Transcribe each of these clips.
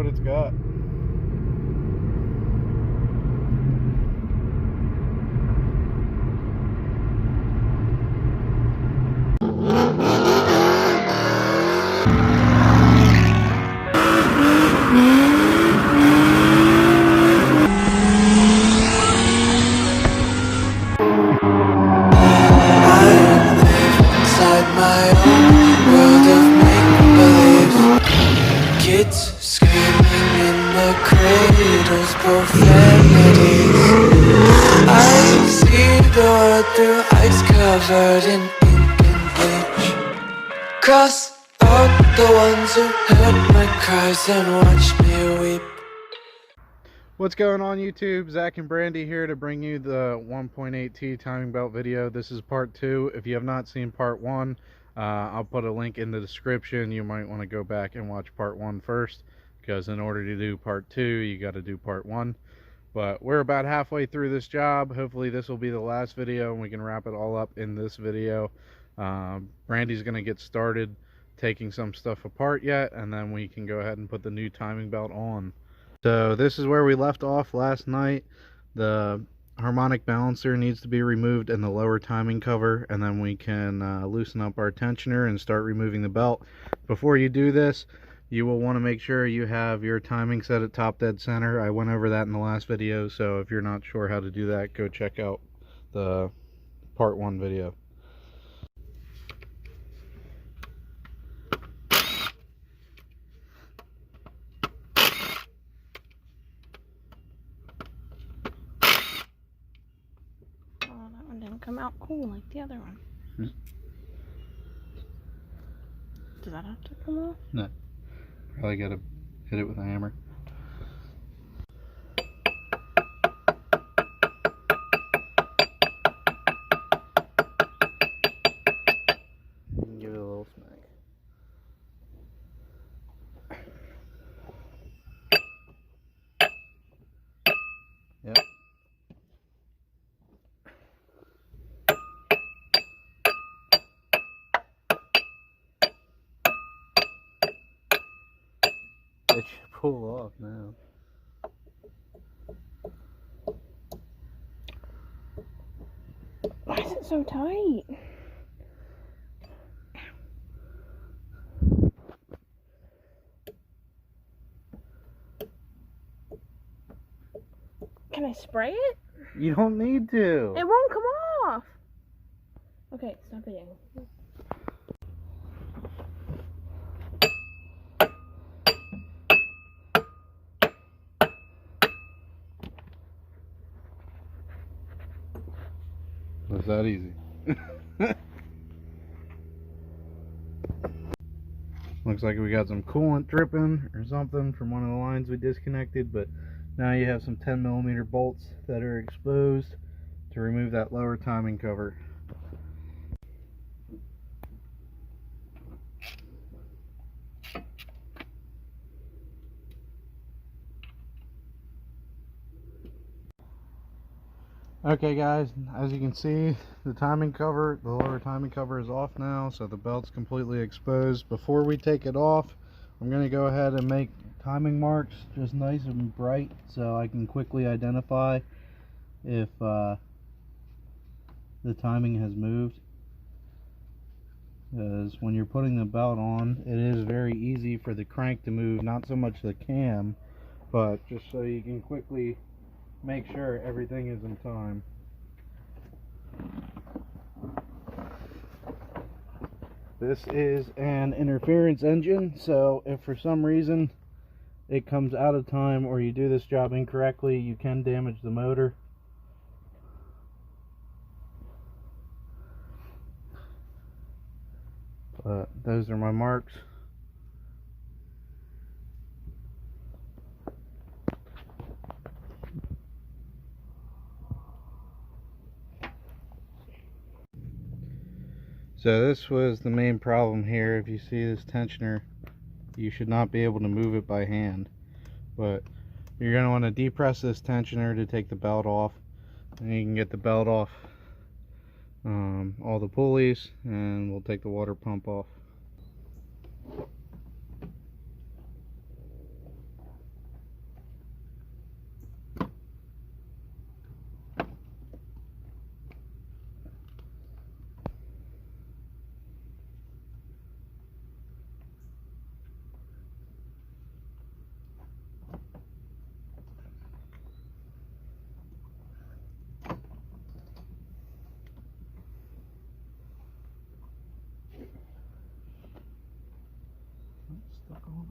it's got. My own world of make-believe. Kids screaming in the cradles, profanities. I see the world through ice covered in ink and bleach. Cross out the ones who heard my cries and watched me weep. What's going on YouTube? Zach and Brandy here to bring you the 1.8T timing belt video. This is part 2. If you have not seen part 1, I'll put a link in the description. You might want to go back and watch part 1 first, because in order to do part 2 you got to do part 1. But we're about halfway through this job. Hopefully this will be the last video and we can wrap it all up in this video. Brandy's going to get started taking some stuff apart yet, and then we can go ahead and put the new timing belt on. So this is where we left off last night. The harmonic balancer needs to be removed and the lower timing cover, and then we can loosen up our tensioner and start removing the belt. Before you do this, you will want to make sure you have your timing set at top dead center. I went over that in the last video, so if you're not sure how to do that, go check out the part 1 video. Come out cool like the other one. Does that have to come off? No. Probably gotta hit it with a hammer. Give it a little smack. Yep. It should pull off now. Why is it so tight? Can I spray it? You don't need to. It won't come off. Okay, stop videoing. It's that easy. Looks like we got some coolant dripping or something from one of the lines we disconnected, but now you have some 10mm bolts that are exposed to remove that lower timing cover. Okay guys, as you can see, the timing cover, the lower timing cover is off now, so the belt's completely exposed. Before we take it off, I'm going to go ahead and make timing marks just nice and bright so I can quickly identify if the timing has moved. Because when you're putting the belt on, it is very easy for the crank to move, not so much the cam, but just so you can quickly make sure everything is in time. This is an interference engine, so if for some reason it comes out of time or you do this job incorrectly, you can damage the motor. But those are my marks. So this was the main problem here. If you see this tensioner, you should not be able to move it by hand, but you're going to want to depress this tensioner to take the belt off, and you can get the belt off all the pulleys, and we'll take the water pump off. stuck on.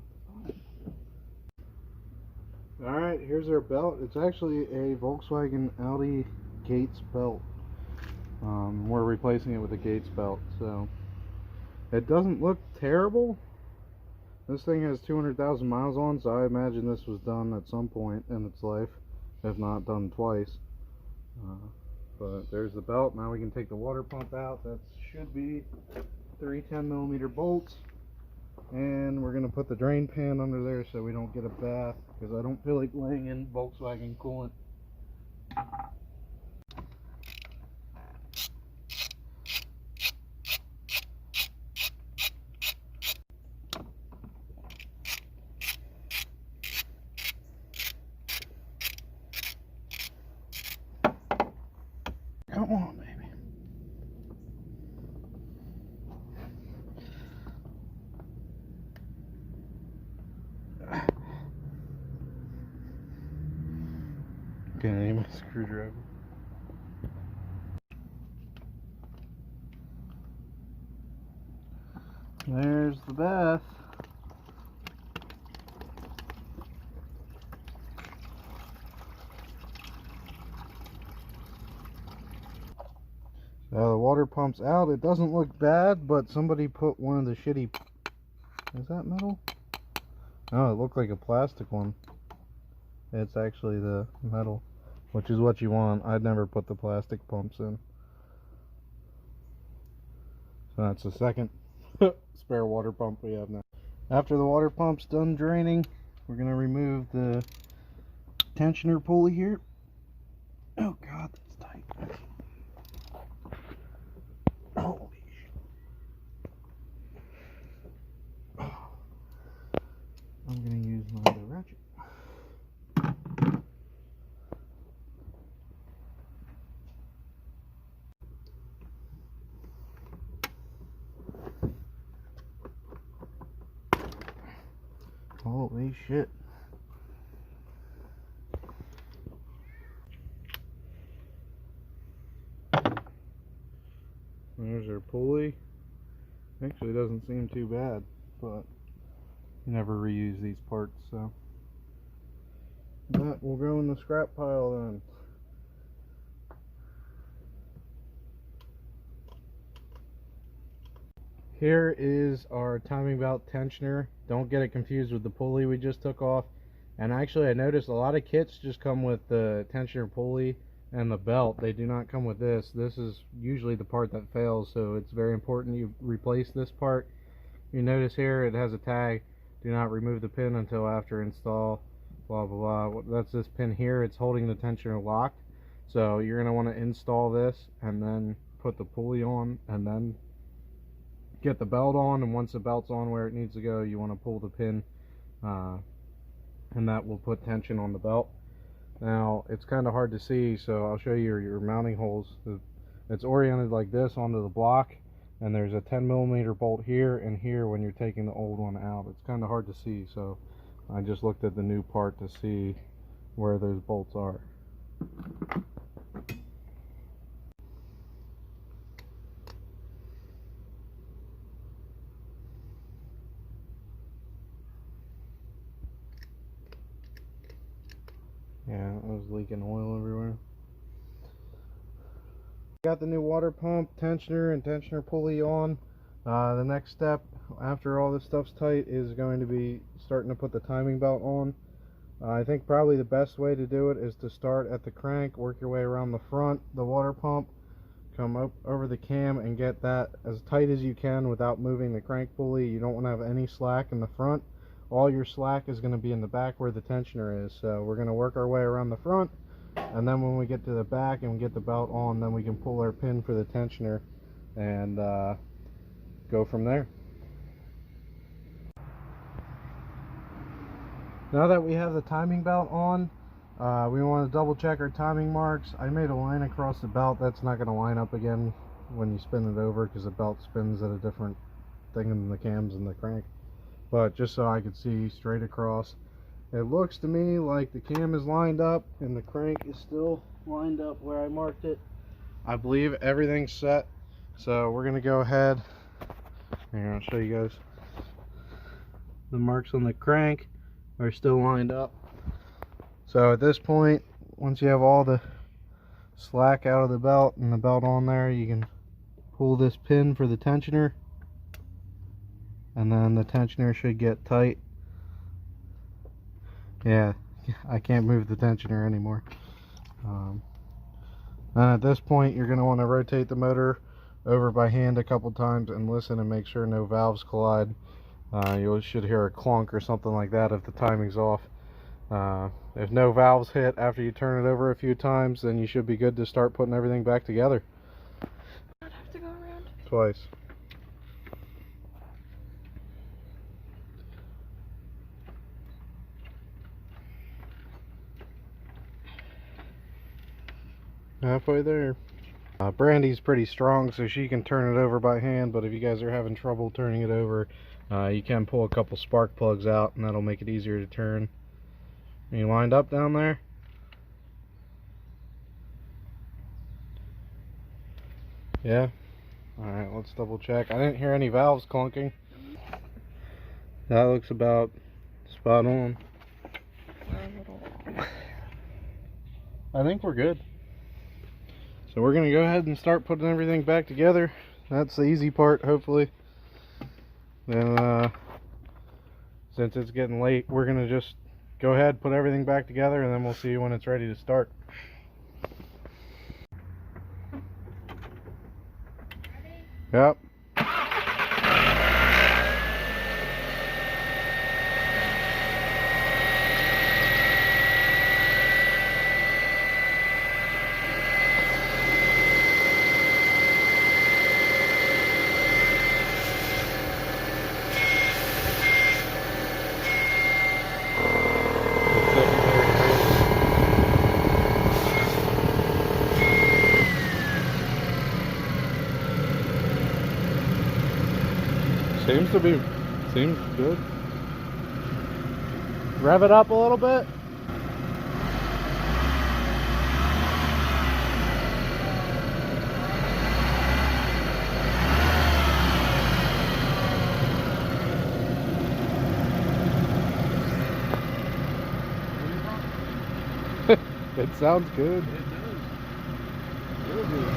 Alright, here's our belt. It's actually a Volkswagen Audi Gates belt. We're replacing it with a Gates belt, so it doesn't look terrible. This thing has 200,000 miles on, so I imagine this was done at some point in its life, if not done twice. But there's the belt. Now we can take the water pump out. That should be 3 10mm bolts. And we're going to put the drain pan under there so we don't get a bath, because I don't feel like laying in Volkswagen coolant. Come on, baby. Can I need my screwdriver? There's the bath. The water pump's out. It doesn't look bad, but somebody put one of the shitty... Is that metal? Oh, it looked like a plastic one. It's actually the metal, which is what you want. I'd never put the plastic pumps in. So that's the second spare water pump we have now. After the water pump's done draining, we're going to remove the tensioner pulley here. Oh god, that's tight. Holy shit. I'm going to use my other ratchet. Holy shit. There's our pulley. Actually, doesn't seem too bad, but you never reuse these parts, so that will go in the scrap pile then. Here is our timing belt tensioner. Don't get it confused with the pulley we just took off. And actually, I noticed a lot of kits just come with the tensioner pulley and the belt. They do not come with this. This is usually the part that fails, so it's very important you replace this part. You notice here it has a tag, do not remove the pin until after install, blah blah blah. That's this pin here. It's holding the tensioner locked, so you're going to want to install this and then put the pulley on and then get the belt on, and once the belt's on where it needs to go, you want to pull the pin, and that will put tension on the belt. Now it's kind of hard to see, so I'll show you your mounting holes. It's oriented like this onto the block, and there's a 10mm bolt here and here when you're taking the old one out. It's kind of hard to see, so I just looked at the new part to see where those bolts are. Yeah, it was leaking oil everywhere. Got the new water pump, tensioner, and tensioner pulley on. The next step after all this stuff's tight is going to be starting to put the timing belt on. I think probably the best way to do it is to start at the crank, work your way around the front, the water pump, come up over the cam and get that as tight as you can without moving the crank pulley. You don't want to have any slack in the front. All your slack is going to be in the back where the tensioner is. So we're going to work our way around the front, and then when we get to the back and we get the belt on, then we can pull our pin for the tensioner and go from there. Now that we have the timing belt on, we want to double check our timing marks. I made a line across the belt. That's not going to line up again when you spin it over, because the belt spins at a different thing than the cams and the crank. But just so I could see straight across, it looks to me like the cam is lined up and the crank is still lined up where I marked it. I believe everything's set, so we're gonna go ahead. Here, I'll show you guys. The marks on the crank are still lined up. So at this point, once you have all the slack out of the belt and the belt on there, you can pull this pin for the tensioner, and then the tensioner should get tight. Yeah, I can't move the tensioner anymore. Then at this point, you're going to want to rotate the motor over by hand a couple times and listen and make sure no valves collide. You should hear a clunk or something like that if the timing's off. If no valves hit after you turn it over a few times, then you should be good to start putting everything back together. I'd have to go around Twice. Halfway there. Brandy's pretty strong, so she can turn it over by hand, but if you guys are having trouble turning it over, you can pull a couple spark plugs out and that'll make it easier to turn. Are you lined up down there? Yeah? Alright, let's double check. I didn't hear any valves clunking. That looks about spot on. I think we're good. So we're gonna go ahead and start putting everything back together. That's the easy part, hopefully. Then since it's getting late, we're gonna just go ahead, put everything back together, and then we'll see you when it's ready to start. Yep. Seems good. Rev it up a little bit. It sounds good. It does. Real good.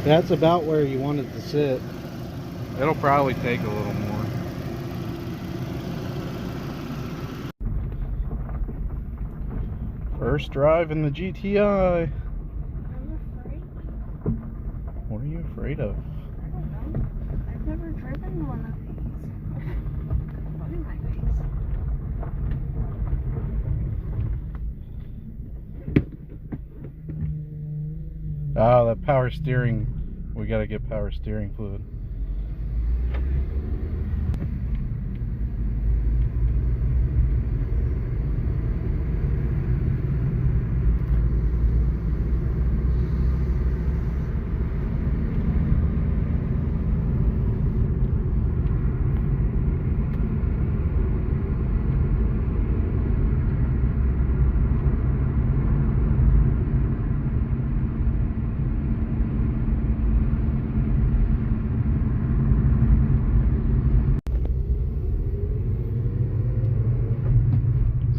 That's about where you want it to sit. It'll probably take a little more. First drive in the GTI. I'm afraid. What are you afraid of? I don't know. I've never driven one of these. Funny my face. Oh, that power steering. We gotta get power steering fluid.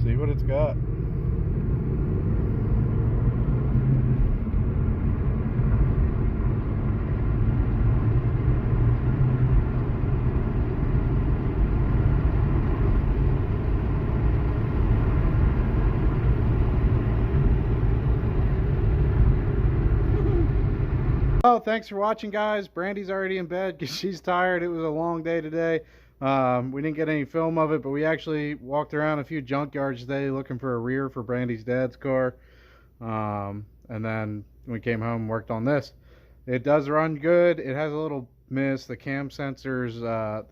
See what it's got. Well, thanks for watching, guys. Brandy's already in bed because she's tired. It was a long day today. We didn't get any film of it, but we actually walked around a few junkyards today looking for a rear for Brandy's dad's car. And then we came home and worked on this. It does run good. It has a little miss. The cam sensors,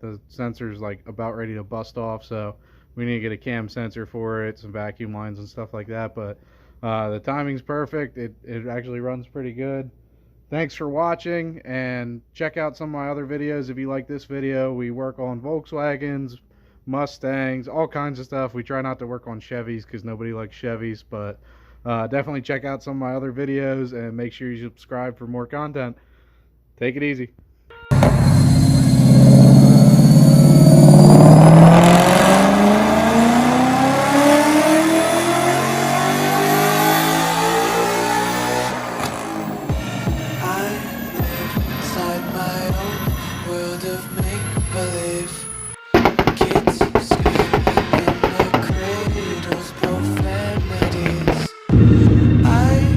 the sensor's like about ready to bust off, so we need to get a cam sensor for it, some vacuum lines and stuff like that. But the timing's perfect. It actually runs pretty good. Thanks for watching, and check out some of my other videos if you like this video. We work on Volkswagens, Mustangs, all kinds of stuff. We try not to work on Chevys because nobody likes Chevys, but definitely check out some of my other videos and make sure you subscribe for more content. Take it easy. World of make-believe. Kids screaming in the cradles, profanities. I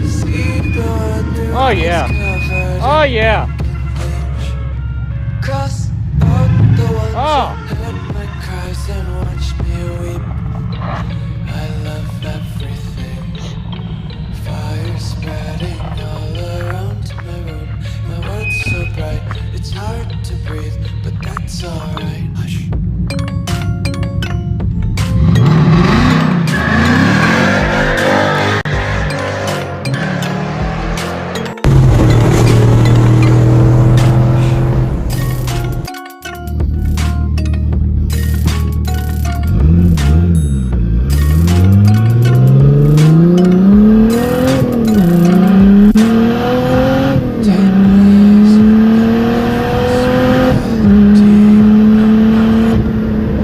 see the wonder Oh yeah. covered Oh yeah. in bleach. Cross out the ones Oh. who heard my cries and watched me weep. I love everything. Fire spreading all around my room. My world's so bright, it's hard to breathe, but that's alright. Hush.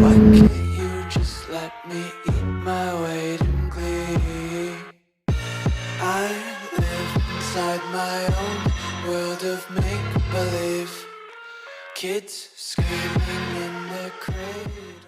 Why can't you just let me eat my weight in glee? I live inside my own world of make-believe. Kids screaming in the cradle.